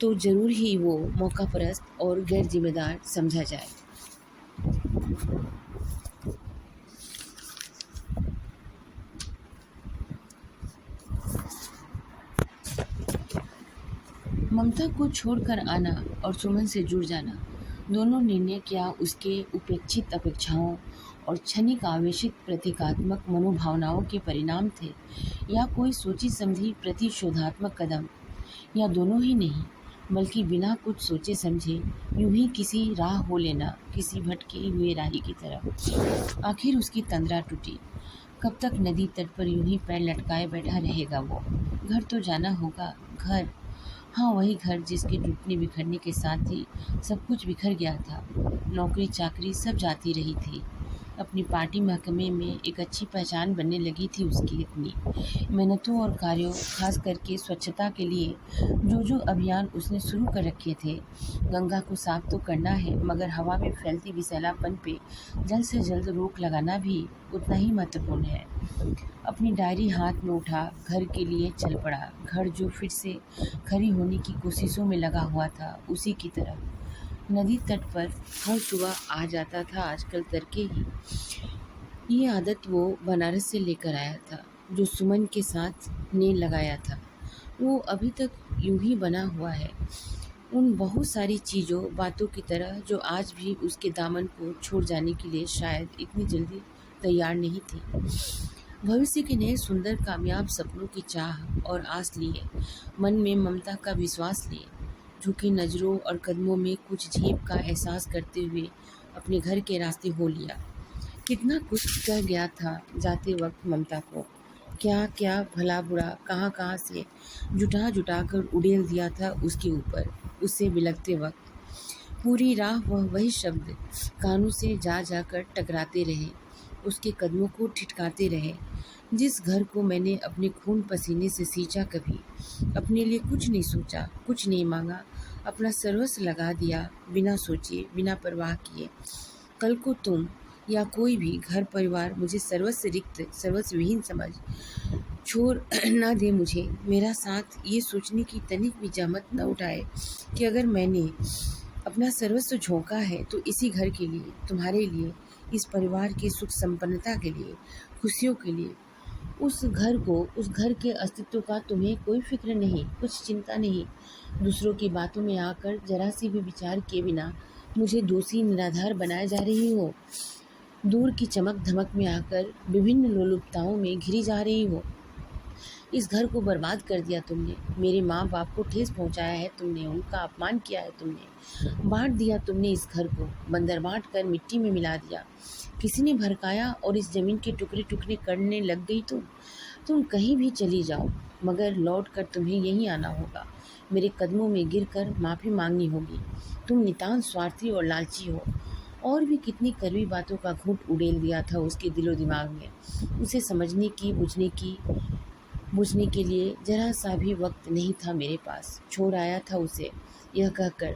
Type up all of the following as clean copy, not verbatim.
तो ज़रूर ही वो मौकापरस्त और गैर जिम्मेदार समझा जाए। ममता को छोड़कर आना और सुमन से जुड़ जाना, दोनों निर्णय क्या उसके उपेक्षित अपेक्षाओं और क्षणिक आवेशित प्रतीकात्मक मनोभावनाओं के परिणाम थे, या कोई सोची समझी प्रतिशोधात्मक कदम, या दोनों ही नहीं, बल्कि बिना कुछ सोचे समझे यूं ही किसी राह हो लेना, किसी भटके हुए राही की तरह। आखिर उसकी तंद्रा टूटी। कब तक नदी तट पर यूं ही पैर लटकाए बैठा रहेगा वो? घर तो जाना होगा, घर। हाँ, वही घर जिसके टूटने बिखरने के साथ ही सब कुछ बिखर गया था। नौकरी चाकरी सब जाती रही थी। अपनी पार्टी महकमे में एक अच्छी पहचान बनने लगी थी उसकी। अपनी मेहनतों और कार्यों, खास करके स्वच्छता के लिए जो अभियान उसने शुरू कर रखे थे। गंगा को साफ तो करना है, मगर हवा में फैलती विषैलापन पे जल्द से जल्द रोक लगाना भी उतना ही महत्वपूर्ण है। अपनी डायरी हाथ में उठा घर के लिए चल पड़ा। घर जो फिर से खड़ी होने की कोशिशों में लगा हुआ था, उसी की तरह। नदी तट पर हर सुबह आ जाता था आजकल तड़के ही। ये आदत वो बनारस से लेकर आया था, जो सुमन के साथ ने लगाया था। वो अभी तक यूं ही बना हुआ है, उन बहुत सारी चीज़ों बातों की तरह जो आज भी उसके दामन को छोड़ जाने के लिए शायद इतनी जल्दी तैयार नहीं थी। भविष्य के नए सुंदर कामयाब सपनों की चाह और आस लिए, मन में ममता का विश्वास लिए, झुकी नज़रों और कदमों में कुछ झेप का एहसास करते हुए अपने घर के रास्ते हो लिया। कितना कुछ कह गया था जाते वक्त ममता को, क्या क्या भला बुरा कहाँ कहाँ से जुटा कर उड़ेल दिया था उसके ऊपर। उससे बिलखते वक्त पूरी राह वही शब्द कानों से जा जाकर टकराते रहे, उसके कदमों को ठिठकाते रहे। जिस घर को मैंने अपने खून पसीने से सींचा, कभी अपने लिए कुछ नहीं सोचा, कुछ नहीं मांगा, अपना सर्वस्व लगा दिया, बिना सोचे, बिना परवाह किए। कल को तुम या कोई भी घर परिवार मुझे सर्वस्व रिक्त, सर्वस्वहीन समझ छोड़ ना दे मुझे, मेरा साथ ये सोचने की तनिक भी जहमत न उठाए कि अगर मैंने अपना सर्वस्व झोंका है तो इसी घर के लिए, तुम्हारे लिए, इस परिवार की सुख संपन्नता के लिए, खुशियों के लिए। उस घर को, उस घर के अस्तित्व का तुम्हें कोई फिक्र नहीं, कुछ चिंता नहीं। दूसरों की बातों में आकर जरा सी भी विचार किए बिना मुझे दोषी निराधार बनाए जा रही हो। दूर की चमक धमक में आकर विभिन्न लोलुपताओं में घिरी जा रही हो। इस घर को बर्बाद कर दिया तुमने, मेरे माँ बाप को ठेस पहुँचाया है तुमने, उनका अपमान किया है तुमने, बांट दिया तुमने इस घर को, बंदर बांट कर मिट्टी में मिला दिया। किसी ने भड़काया और इस ज़मीन के टुकड़े टुकड़े करने लग गई तुम कहीं भी चली जाओ, मगर लौट कर तुम्हें यहीं आना होगा, मेरे कदमों में गिरकर माफ़ी मांगनी होगी। तुम नितांत स्वार्थी और लालची हो। और भी कितनी कड़वी बातों का घूंट उड़ेल दिया था उसके दिलो दिमाग में। उसे समझने की, बुझने के लिए जरा सा भी वक्त नहीं था मेरे पास। छोड़ आया था उसे, यह कहकर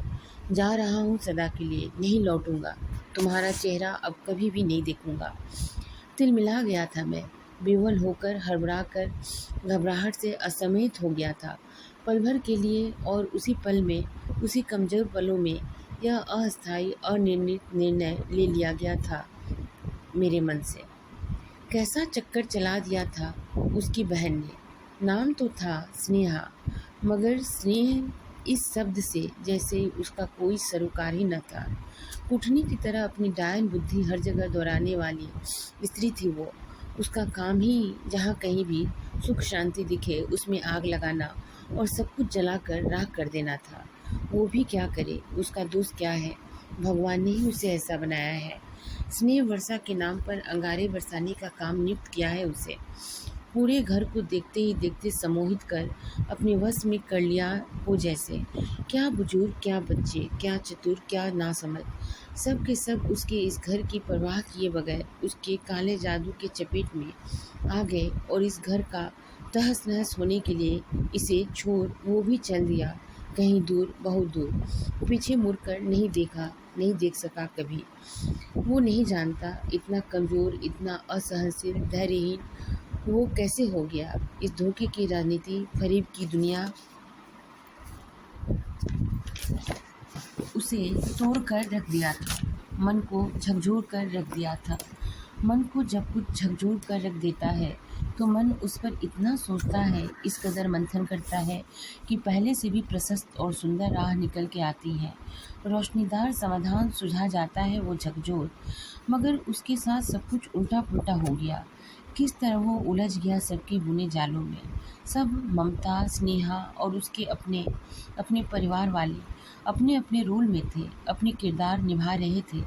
जा रहा हूँ सदा के लिए, नहीं लौटूंगा, तुम्हारा चेहरा अब कभी भी नहीं देखूंगा। तिलमिला गया था मैं, बेवल होकर, हड़बड़ा कर, घबराहट से असमयित हो गया था पल भर के लिए। और उसी पल में, उसी कमजोर पलों में यह अस्थायी अनिर्णित निर्णय ले लिया गया था मेरे मन से। कैसा चक्कर चला दिया था उसकी बहन ने। नाम तो था स्नेहा, मगर स्नेह इस शब्द से जैसे उसका कोई सरोकार ही न था। कुठनी की तरह अपनी डायन बुद्धि हर जगह दोहराने वाली स्त्री थी वो। उसका काम ही जहाँ कहीं भी सुख शांति दिखे उसमें आग लगाना और सब कुछ जलाकर राख कर देना था। वो भी क्या करे, उसका दोष क्या है, भगवान ने ही उसे ऐसा बनाया है। स्नेह वर्षा के नाम पर अंगारे बरसाने का काम नियुक्त किया है उसे। पूरे घर को देखते ही देखते सम्मोहित कर अपने वश में कर लिया हो जैसे। क्या बुजुर्ग, क्या बच्चे, क्या चतुर, क्या नासमझ, सब के सब उसके इस घर की परवाह किए बगैर उसके काले जादू के चपेट में आ गए और इस घर का तहस नहस होने के लिए इसे छोड़ वो भी चल दिया कहीं दूर, बहुत दूर। पीछे मुड़कर नहीं देखा, नहीं देख सका कभी। वो नहीं जानता, इतना कमज़ोर, इतना असहनशील, धैर्यहीन वो कैसे हो गया। इस धोखे की राजनीति, फरेब की दुनिया उसे तोड़ कर रख दिया था, मन को झकझोर कर रख दिया था। मन को जब कुछ झकझोर कर रख देता है तो मन उस पर इतना सोचता है, इस कदर मंथन करता है कि पहले से भी प्रशस्त और सुंदर राह निकल के आती है। रोशनीदार समाधान सुझा जाता है वो झकझोर, मगर उसके साथ सब कुछ उल्टा पुल्टा हो गया। किस तरह वो उलझ गया सबके बुने जालों में। सब ममता, स्नेहा और उसके अपने अपने परिवार वाले अपने अपने रोल में थे, अपने किरदार निभा रहे थे।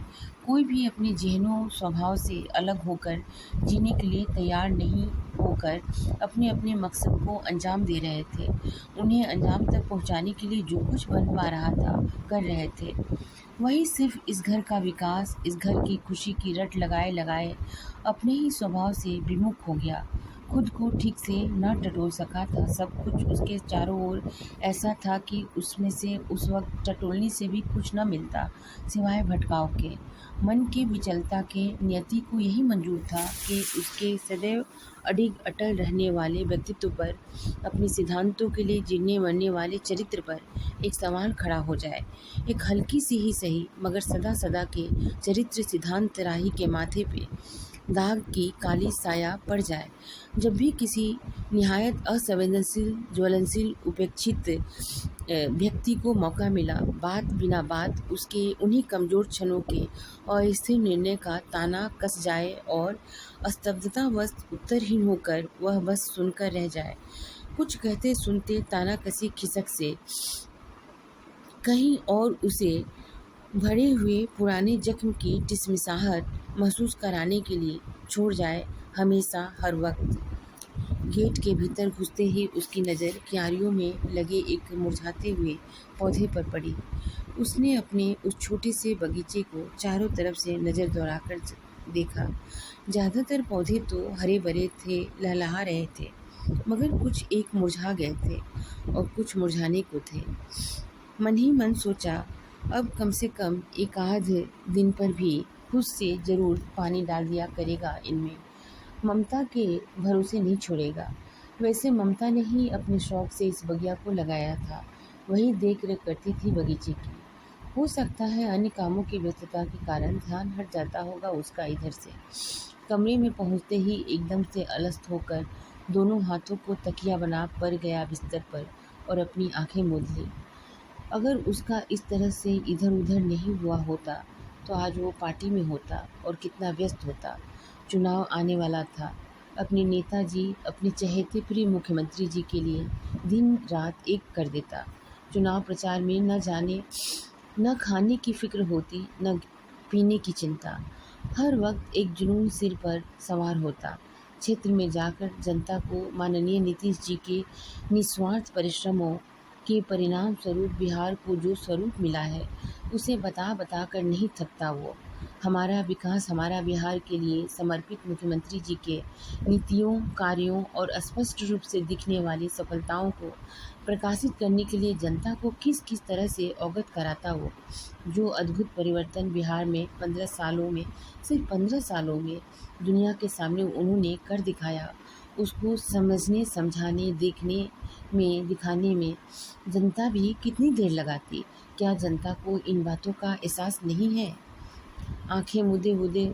कोई भी अपने ज़हनों स्वभाव से अलग होकर जीने के लिए तैयार नहीं होकर अपने अपने मकसद को अंजाम दे रहे थे। उन्हें अंजाम तक पहुंचाने के लिए जो कुछ बन पा रहा था कर रहे थे। वही सिर्फ इस घर का विकास, इस घर की खुशी की रट लगाए लगाए अपने ही स्वभाव से विमुख हो गया। खुद को ठीक से न टटोल सका था। सब कुछ उसके चारों ओर ऐसा था कि उसमें से उस वक्त टटोलने से भी कुछ न मिलता सिवाय भटकाव के। मन के विचलता के नियति को यही मंजूर था कि उसके सदैव अडिग अटल रहने वाले व्यक्तित्व पर, अपने सिद्धांतों के लिए जीने मरने वाले चरित्र पर एक सवाल खड़ा हो जाए। एक हल्की सी ही सही मगर सदा सदा के चरित्र सिद्धांत राही के माथे पे दाग की काली साया पड़ जाए। जब भी किसी निहायत असंवेदनशील, ज्वलनशील, उपेक्षित व्यक्ति को मौका मिला, बात बिना बात उसके उन्हीं कमज़ोर क्षणों के अस्थिर निर्णय का ताना कस जाए और स्तब्धतावश उत्तरहीन होकर वह बस सुनकर रह जाए। कुछ कहते सुनते ताना कसी खिसक से कहीं और उसे भरे हुए पुराने जख्म की टिसमिसाहट महसूस कराने के लिए छोड़ जाए, हमेशा हर वक्त। गेट के भीतर घुसते ही उसकी नज़र क्यारियों में लगे एक मुरझाते हुए पौधे पर पड़ी। उसने अपने उस छोटे से बगीचे को चारों तरफ से नज़र दौड़ाकर देखा। ज़्यादातर पौधे तो हरे भरे थे, लहलहा रहे थे, मगर कुछ एक मुरझा गए थे और कुछ मुरझाने को थे। मन ही मन सोचा, अब कम से कम एक आध दिन पर भी खुद से ज़रूर पानी डाल दिया करेगा इनमें। ममता के भरोसे नहीं छोड़ेगा। वैसे ममता ने ही अपने शौक से इस बगिया को लगाया था, वही देख रेख करती थी बगीचे की। हो सकता है अन्य कामों की व्यस्तता के कारण ध्यान हट जाता होगा उसका इधर से। कमरे में पहुंचते ही एकदम से अलस्त होकर दोनों हाथों को तकिया बना पड़ गया बिस्तर पर और अपनी आंखें मूंद ली। अगर उसका इस तरह से इधर उधर नहीं हुआ होता तो आज वो पार्टी में होता और कितना व्यस्त होता। चुनाव आने वाला था। अपने नेताजी, अपने चहेते प्रिय मुख्यमंत्री जी के लिए दिन रात एक कर देता। चुनाव प्रचार में न जाने न खाने की फिक्र होती, न पीने की चिंता। हर वक्त एक जुनून सिर पर सवार होता। क्षेत्र में जाकर जनता को माननीय नीतीश जी के निस्वार्थ परिश्रमों के परिणाम स्वरूप बिहार को जो स्वरूप मिला है, उसे बता बता कर नहीं थकता वो। हमारा विकास, हमारा बिहार के लिए समर्पित मुख्यमंत्री जी के नीतियों, कार्यों और स्पष्ट रूप से दिखने वाली सफलताओं को प्रकाशित करने के लिए जनता को किस किस तरह से अवगत कराता वो। जो अद्भुत परिवर्तन बिहार में 15 सालों में, सिर्फ 15 सालों में दुनिया के सामने उन्होंने कर दिखाया, उसको समझने, समझाने, देखने में, दिखाने में जनता भी कितनी देर लगाती। क्या जनता को इन बातों का एहसास नहीं है? आंखें मूंदे मूंदे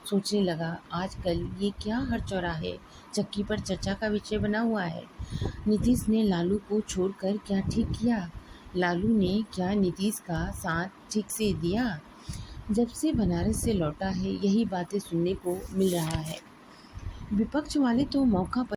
सोचने लगा, आजकल ये क्या हर चौराहे चक्की पर चर्चा का विषय बना हुआ है। नीतीश ने लालू को छोड़कर क्या ठीक किया? लालू ने क्या नीतीश का साथ ठीक से दिया? जब से बनारस से लौटा है यही बातें सुनने को मिल रहा है। विपक्ष वाले तो मौका पर